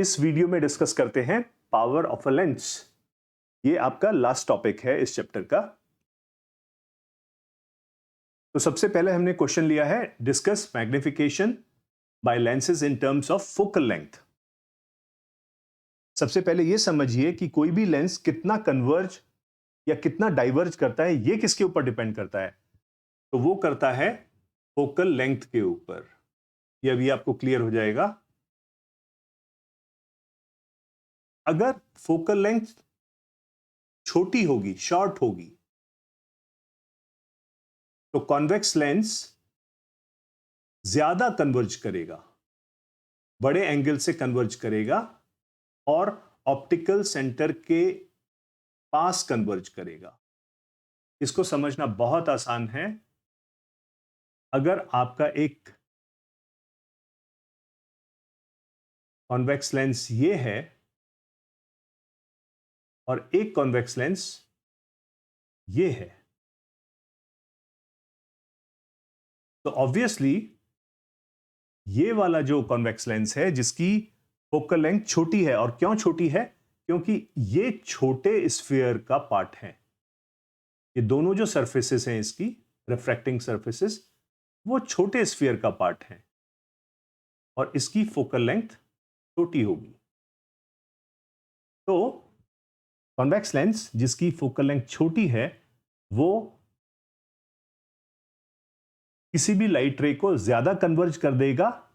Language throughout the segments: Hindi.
इस वीडियो में डिस्कस करते हैं पावर ऑफ अ लेंस। ये आपका लास्ट टॉपिक है इस चैप्टर का। तो सबसे पहले हमने क्वेश्चन लिया है discuss magnification by lenses in terms of focal length. सबसे पहले यह समझिए कि कोई भी लेंस कितना कन्वर्ज या कितना डाइवर्ज करता है, यह किसके ऊपर डिपेंड करता है? तो वो करता है फोकल लेंथ के ऊपर। यह अभी आपको क्लियर हो जाएगा। अगर फोकल लेंथ छोटी होगी, शॉर्ट होगी, तो कॉन्वेक्स लेंस ज्यादा कन्वर्ज करेगा, बड़े एंगल से कन्वर्ज करेगा और ऑप्टिकल सेंटर के पास कन्वर्ज करेगा। इसको समझना बहुत आसान है। अगर आपका एक कॉन्वेक्स लेंस ये है और एक कॉन्वेक्स लेंस ये है, तो ऑब्वियसली ये वाला जो कॉन्वेक्स लेंस है जिसकी फोकल लेंथ छोटी है, और क्यों छोटी है? क्योंकि ये छोटे स्फीयर का पार्ट है। ये दोनों जो सरफेसेस हैं इसकी रिफ्रैक्टिंग सरफेसेस, वो छोटे स्फीयर का पार्ट है और इसकी फोकल लेंथ छोटी होगी। तो कॉन्वेक्स लेंस जिसकी फोकल लेंथ छोटी है वो किसी भी लाइट रे को ज्यादा कन्वर्ज कर देगा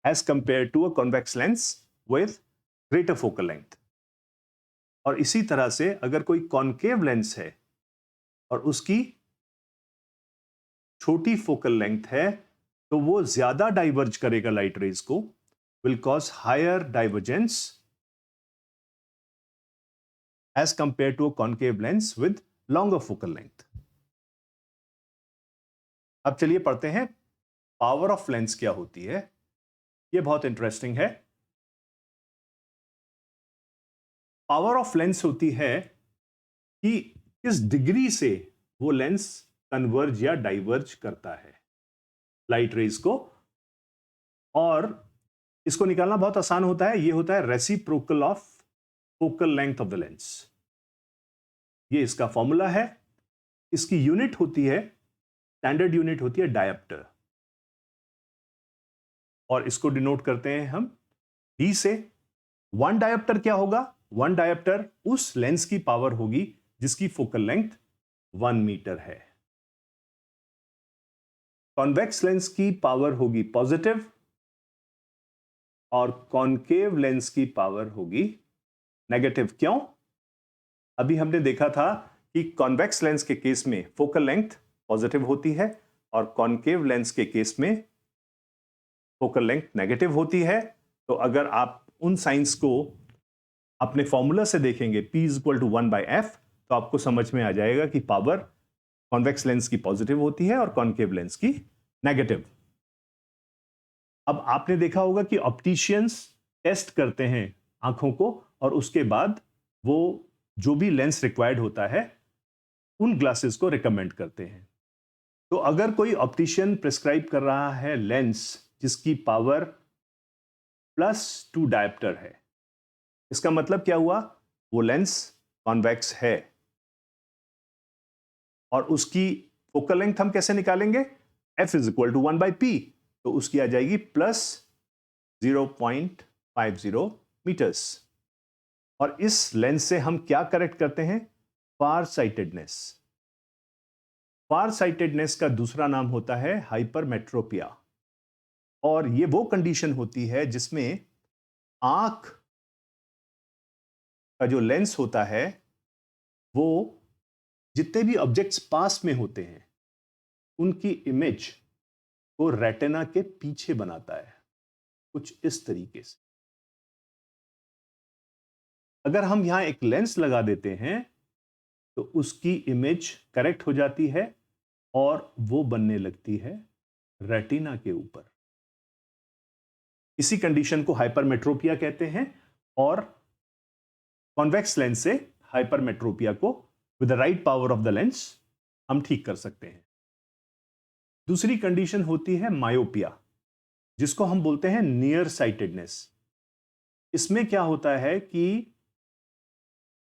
as compared to a convex lens with greater focal length. और इसी तरह से अगर कोई कॉनकेव लेंस है और उसकी छोटी फोकल लेंथ है, तो वो ज्यादा डाइवर्ज करेगा लाइट रेज को, will cause higher divergence as compared to a concave lens with longer focal length. अब चलिए पढ़ते हैं पावर ऑफ लेंस क्या होती है। यह बहुत इंटरेस्टिंग है। पावर ऑफ लेंस होती है कि किस डिग्री से वो लेंस कन्वर्ज या डाइवर्ज करता है लाइट रेज को, और इसको निकालना बहुत आसान होता है। ये होता है reciprocal of focal length of the lens. ये इसका फॉर्मूला है। इसकी यूनिट होती है, स्टैंडर्ड यूनिट होती है डायोप्टर, और इसको डिनोट करते हैं हम डी से। वन डायोप्टर क्या होगा? वन डायोप्टर उस लेंस की पावर होगी जिसकी फोकल लेंथ 1 मीटर है। कॉन्वेक्स लेंस की पावर होगी पॉजिटिव और कॉनकेव लेंस की पावर होगी नेगेटिव। क्यों? अभी हमने देखा था कि कॉन्वेक्स लेंस के केस में फोकल लेंथ पॉजिटिव होती है और कॉनकेव लेंस के केस में फोकल लेंथ नेगेटिव होती है। तो अगर आप उन साइंस को अपने फॉर्मूला से देखेंगे P = 1/f, तो आपको समझ में आ जाएगा कि पावर कॉन्वेक्स लेंस की पॉजिटिव होती है और कॉनकेव लेंस की नेगेटिव। अब आपने देखा होगा कि ऑप्टिशियंस टेस्ट करते हैं आंखों को, और उसके बाद वो जो भी लेंस रिक्वायर्ड होता है उन ग्लासेस को रिकमेंड करते हैं। तो अगर कोई ऑप्टिशियन प्रिस्क्राइब कर रहा है लेंस जिसकी पावर +2 डायोप्टर है, इसका मतलब क्या हुआ? वो लेंस कॉन्वेक्स है। और उसकी फोकल लेंथ हम कैसे निकालेंगे? F = 1/p, तो उसकी आ जाएगी +0.50 मीटर्स। और इस लेंस से हम क्या करेक्ट करते हैं? फार साइटेडनेस। फार साइटेडनेस का दूसरा नाम होता है हाइपरमेट्रोपिया, और ये वो कंडीशन होती है जिसमें आंख का जो लेंस होता है वो जितने भी ऑब्जेक्ट्स पास में होते हैं उनकी इमेज को रेटिना के पीछे बनाता है, कुछ इस तरीके से। अगर हम यहां एक लेंस लगा देते हैं तो उसकी इमेज करेक्ट हो जाती है और वो बनने लगती है रेटिना के ऊपर। इसी कंडीशन को हाइपरमेट्रोपिया कहते हैं, और कॉन्वेक्स लेंस से हाइपरमेट्रोपिया को with the right power of the lens हम ठीक कर सकते हैं। दूसरी कंडीशन होती है मायोपिया, जिसको हम बोलते हैं नियर साइटेडनेस। इसमें क्या होता है कि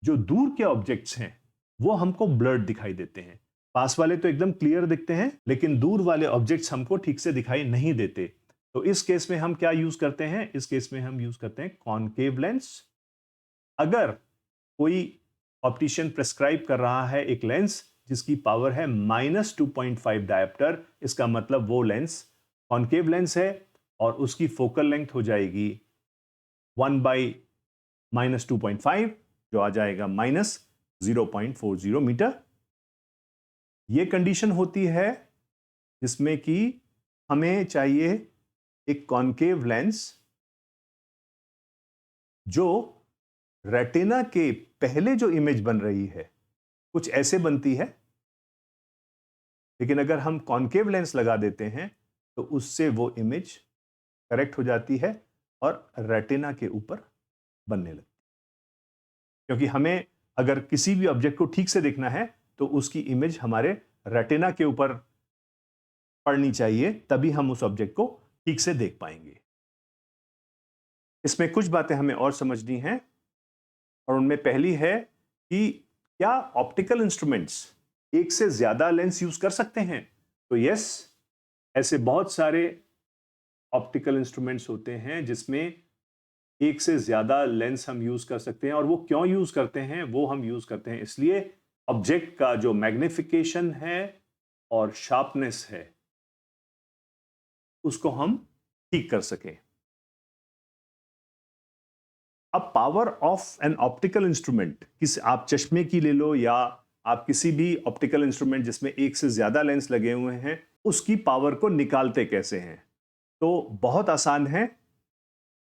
जो दूर के ऑब्जेक्ट्स हैं वो हमको ब्लर्ड दिखाई देते हैं, पास वाले तो एकदम क्लियर दिखते हैं, लेकिन दूर वाले ऑब्जेक्ट्स हमको ठीक से दिखाई नहीं देते। तो इस केस में हम क्या यूज करते हैं? इस केस में हम यूज करते हैं कॉनकेव लेंस। अगर कोई ऑप्टिशियन प्रेस्क्राइब कर रहा है एक लेंस जिसकी पावर है -2.5 डायोप्टर, इसका मतलब वो लेंस कॉनकेव लेंस है और उसकी फोकल लेंथ हो जाएगी 1/-2.5, जो आ जाएगा -0.40 मीटर। ये कंडीशन होती है जिसमें कि हमें चाहिए एक कॉनकेव लेंस जो रेटिना के पहले जो इमेज बन रही है कुछ ऐसे बनती है, लेकिन अगर हम कॉनकेव लेंस लगा देते हैं तो उससे वो इमेज करेक्ट हो जाती है और रेटिना के ऊपर बनने लगती है। क्योंकि हमें अगर किसी भी ऑब्जेक्ट को ठीक से देखना है तो उसकी इमेज हमारे रेटिना के ऊपर पड़नी चाहिए, तभी हम उस ऑब्जेक्ट को ठीक से देख पाएंगे। इसमें कुछ बातें हमें और समझनी हैं और उनमें पहली है कि क्या ऑप्टिकल इंस्ट्रूमेंट्स एक से ज्यादा लेंस यूज कर सकते हैं? तो यस, ऐसे बहुत सारे ऑप्टिकल इंस्ट्रूमेंट्स होते हैं जिसमें एक से ज्यादा लेंस हम यूज कर सकते हैं। और वो क्यों यूज करते हैं? वो हम यूज करते हैं इसलिए ऑब्जेक्ट का जो मैग्निफिकेशन है और शार्पनेस है उसको हम ठीक कर सकें। अब power of an optical instrument, किस आप चश्मे की ले लो या आप किसी भी ऑप्टिकल इंस्ट्रूमेंट जिसमें एक से ज्यादा लेंस लगे हुए हैं, उसकी पावर को निकालते कैसे हैं? तो बहुत आसान है।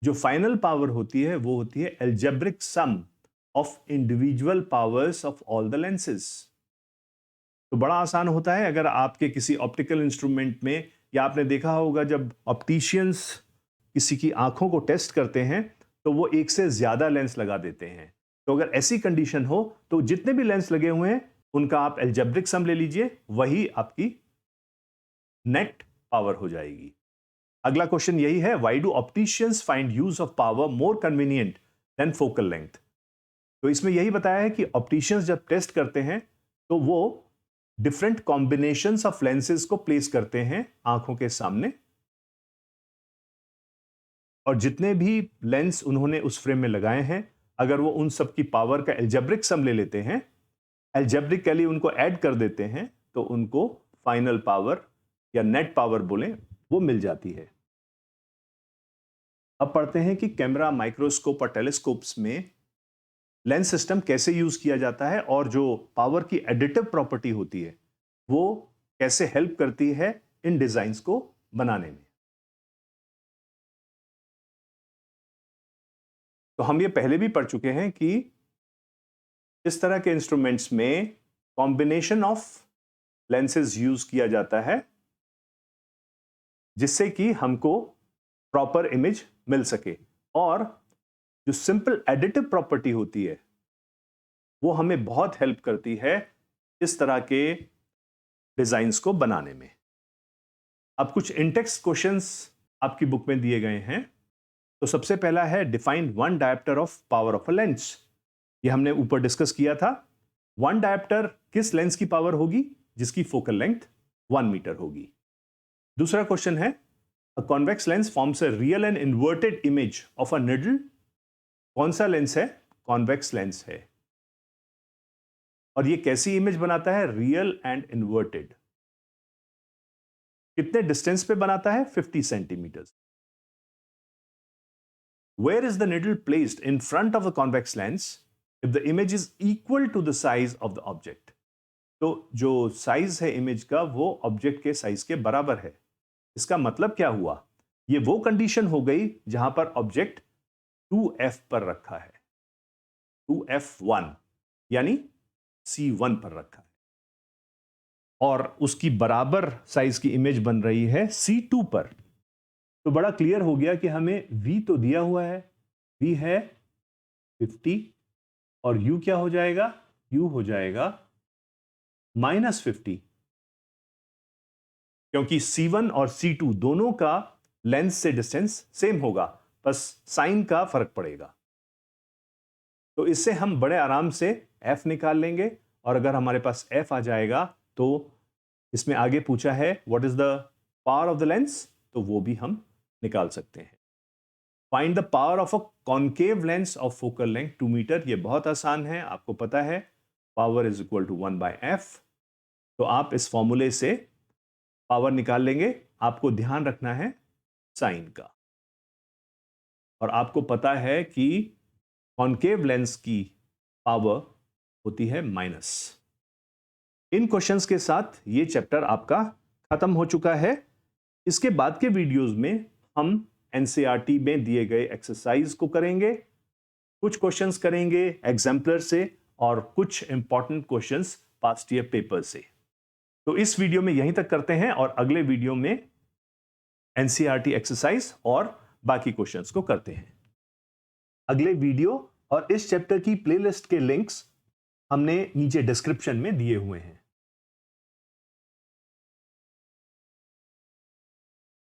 जो फाइनल पावर होती है वो होती है algebraic sum of individual powers of all the lenses. तो बड़ा आसान होता है। अगर आपके किसी ऑप्टिकल इंस्ट्रूमेंट में, या आपने देखा होगा जब ऑप्टिशियंस किसी की आंखों को टेस्ट करते हैं तो वो एक से ज्यादा लेंस लगा देते हैं। तो अगर ऐसी कंडीशन हो तो जितने भी लेंस लगे हुए हैं उनका आप एल्जेब्रिक सम ले लीजिए, वही आपकी नेट पावर हो जाएगी। अगला क्वेश्चन यही है, why do opticians find use of power more convenient than focal length? तो इसमें यही बताया है कि ऑप्टिशियंस जब टेस्ट करते हैं तो वो डिफरेंट कॉम्बिनेशंस ऑफ लेंसेज को प्लेस करते हैं आंखों के सामने, और जितने भी लेंस उन्होंने उस फ्रेम में लगाए हैं अगर वो उन सब की पावर का एल्जेब्रिक सम ले लेते हैं, एल्जेब्रिकली उनको ऐड कर देते हैं, तो उनको फाइनल पावर या नेट पावर बोलें वो मिल जाती है। अब पढ़ते हैं कि कैमरा, माइक्रोस्कोप और टेलीस्कोप्स में लेंस सिस्टम कैसे यूज किया जाता है और जो पावर की एडिटिव प्रॉपर्टी होती है वो कैसे हेल्प करती है इन डिजाइन्स को बनाने में। तो हम ये पहले भी पढ़ चुके हैं कि इस तरह के इंस्ट्रूमेंट्स में कॉम्बिनेशन ऑफ लेंसेज यूज किया जाता है जिससे कि हमको प्रॉपर इमेज मिल सके, और जो सिंपल एडिटिव प्रॉपर्टी होती है वो हमें बहुत हेल्प करती है इस तरह के डिजाइन्स को बनाने में। अब कुछ इंटेक्स्ट क्वेश्चंस आपकी बुक में दिए गए हैं। तो सबसे पहला है, define one dioptre of power of a lens. ये हमने ऊपर डिस्कस किया था। वन डायोप्टर किस लेंस की पावर होगी? जिसकी फोकल लेंथ 1 मीटर होगी। दूसरा क्वेश्चन है, अ convex lens forms a real and inverted image of a needle. कौन सा लेंस है? कॉन्वेक्स लेंस है। और ये कैसी इमेज बनाता है? Real and inverted. कितने डिस्टेंस पे बनाता है? 50 centimetre. Where is the needle placed in front of the convex lens if the image is equal to the size of the object? तो जो साइज है इमेज का वो ऑब्जेक्ट के साइज के बराबर है। इसका मतलब क्या हुआ? ये वो कंडीशन हो गई जहां पर ऑब्जेक्ट 2f पर रखा है, 2f1 यानी c1 पर रखा है, और उसकी बराबर साइज की इमेज बन रही है c2 पर। तो बड़ा क्लियर हो गया कि हमें v तो दिया हुआ है, v है 50, और u क्या हो जाएगा? u हो जाएगा -50, क्योंकि c1 और c2 दोनों का लेंस से डिस्टेंस सेम होगा। बस साइन का फर्क पड़ेगा। तो इससे हम बड़े आराम से f निकाल लेंगे, और अगर हमारे पास f आ जाएगा तो इसमें आगे पूछा है what is the power of the lens, तो वो भी हम निकाल सकते हैं। Find the power of a concave lens of focal length 2 metre. ये बहुत आसान है, आपको पता है power is equal to 1/f। तो आप इस फॉर्मूले से पावर निकाल लेंगे। आपको ध्यान रखना है साइन का, और आपको पता है कि कॉनकेव लेंस की पावर होती है माइनस। इन क्वेश्चंस के साथ ये चैप्टर आपका खत्म हो चुका है। इसके बाद के वीडियोस में हम एनसीईआरटी में दिए गए एक्सरसाइज को करेंगे, कुछ क्वेश्चंस करेंगे एग्जाम्पलर से, और कुछ important questions past year paper से। तो इस वीडियो में यहीं तक करते हैं, और अगले वीडियो में एनसीईआरटी एक्सरसाइज और बाकी क्वेश्चंस को करते हैं। अगले वीडियो और इस चैप्टर की प्लेलिस्ट के लिंक्स हमने नीचे डिस्क्रिप्शन में दिए हुए हैं।